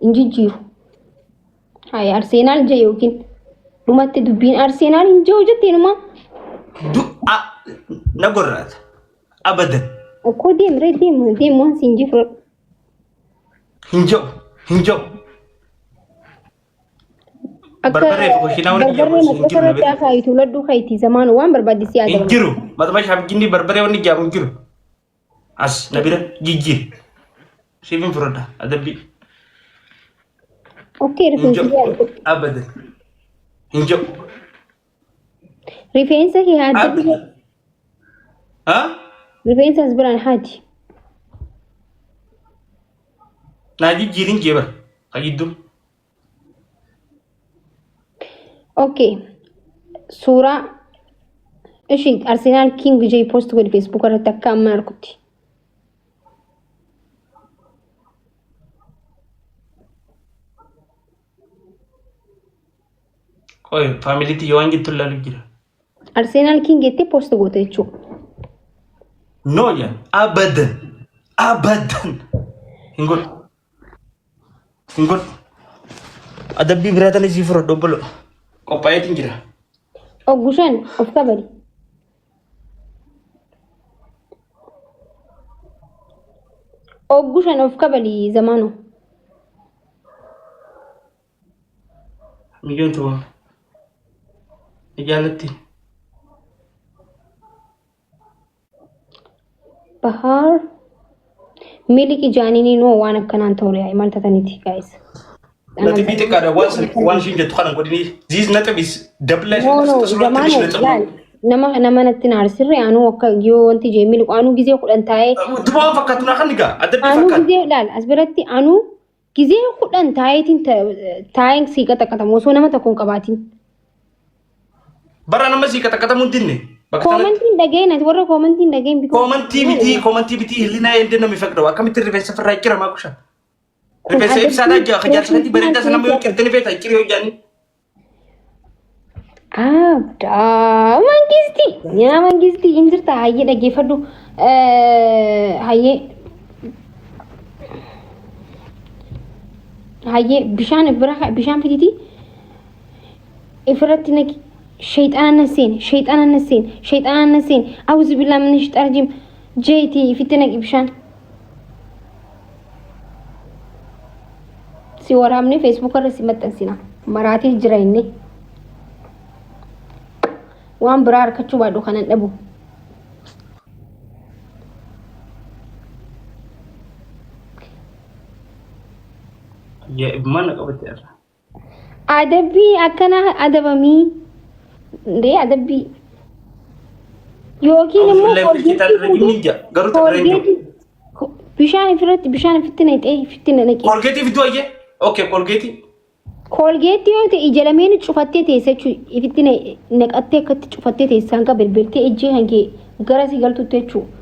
injijjiiru. Hay Arsenal je yookiin dhumatti dubbiin Arsenal hin jiru jetteenuma. Na gorraata. Abadan. Ko deemree waan siin jifru. Hin jiru. Barbaree fi koshina wani barbaree makasarratti akaayitu laddu kayti zamaan waan barbaadisi yaadama. Hin jiru. Matuma shaabginni barbaree wani jaamu hin jiru. As nabira jijjiir. Siifin furada adabbi. Okay, rifeensi abadan. Hin jiru. Rifeensa kee haadhi. Rifeensa as biraan haadhi. Naa jijjiirin jeeba. Hagidduu. Okay. Suuraa ishii Arsenal King J post godhe Facebook irratti akka amma arkutti. Oi, family ti waan gittu lalu jira. Arsenal King jettee post goote jechuudha. No ya, abadan. Hingon. Adabbi biratan isi furo dobolo. Qophaa'eetiin jira. Oggushan of kabari. Oggushan of kabali zamanu. Miliyoon tuwa. Ijaalatti. Bahar miliki jaanini no waan akkanaan ta'uu maal tataniiti guys. Nanti bite kada one shin jettu kana godini this native is double nama natti naarsirre anu akka yoo wanti jeemil anu gizee kudhan taa'ee duba fakkatuna kan niga adabbi anu fakkat gizee laal asbiratti anu gizee kudhan taa'eetiin taa'een siiqata qatamu osoo nama tokkoon qabaatiin bara nama siiqata qatamu dinne commentiin dhageen warra commentiin dhageen biko commentii biti hilina ende nami fakdo akkamitti rifeensa firraa jira maakusha rifeensa ibsaadhaa jira kajaarsanatti bareedaa sana nama yoo qirtanii feeta jira yoo jaanii abda mangisti injirta hayye dhaggeeffadhu hayye bishaan fiditi ifirratti naqi shayxaana naseen awuzu billahi min shayxaanir rajiim jeeti ifitti naqi bishaan si waraabne Facebook irra si maxxansina maraatii jira inni waan biraa harkachuu baadhu kanan dhabu mana qabate irra adabbii akkana adabamii ndee adabbii yookiin immoo bishaan ifitti naqee Colgate fidu ayye okay Colgate yoo ta'e ija lameen cufattee teesse jechuudha. Ifitti naqattee akkatti cufattee teesse hanga bilbiltee ijji hangee gara si galtutti jechuudha.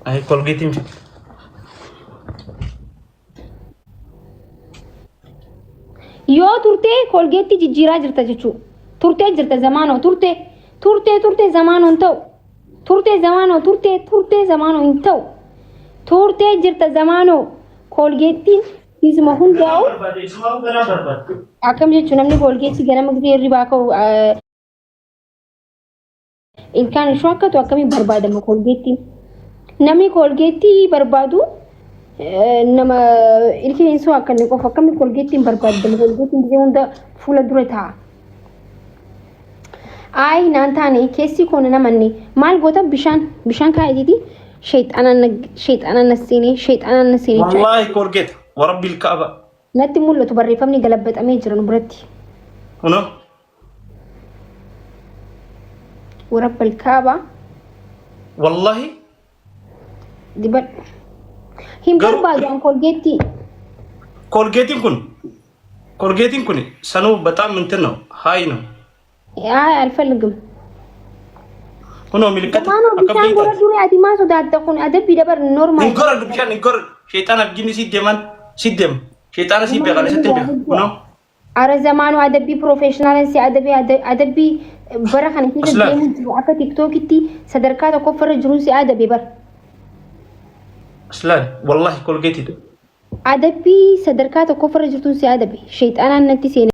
Ay Colgate hin fidu. Yoo turtee Colgate jijjiiraa jirta jechuudha. Turtee jirta zamaanoo turtee zamaanoo hin ta'u. Turtee zamaanoo hin ta'u. Turtee jirta zamaanoo Colgate isma hundaa'u akkam jechuun namni Colgate ganama gisee hirribaa ka'u ilkaan ishuu akkatu akkamiin barbaadama Colgate namni Colgate barbaadu nama ilkeensu akkanni qofa akkamiin Colgate barbaadama Colgate gisee hunda fuula dura taa'a. Ay naan taane keessi koon namanni maal goota bishaan kaa'eeti shayxaana nasseeni wallahi Colgate ورب الكعبة نتي مولو تبري فمني قلبت أميجر نبرتي هنا ورب الكعبة والله دي بر هم برباد عن كولجيتين كوني سنو بتاع من تنو هاينو يا الفلقم هنا ملكت أنا بيشان قرر دوري أدي ما سودات تكون أدب بدبر نورمال نقرر بيشان نقرر شيطان أبجيني سيد جمان سيدم شيطان سيد بيغالي ستم هنا أرى زمانه أدبي بروفيشنال سي أدبي برا خانتي تديم أكا تيك توك تي صدركات كفر جروسي أدبي بر Aslaan wallahi kolgeetidha. Adabii sadarkaa tokko farra jirtuun si adabe. Sheexanaan natti seene.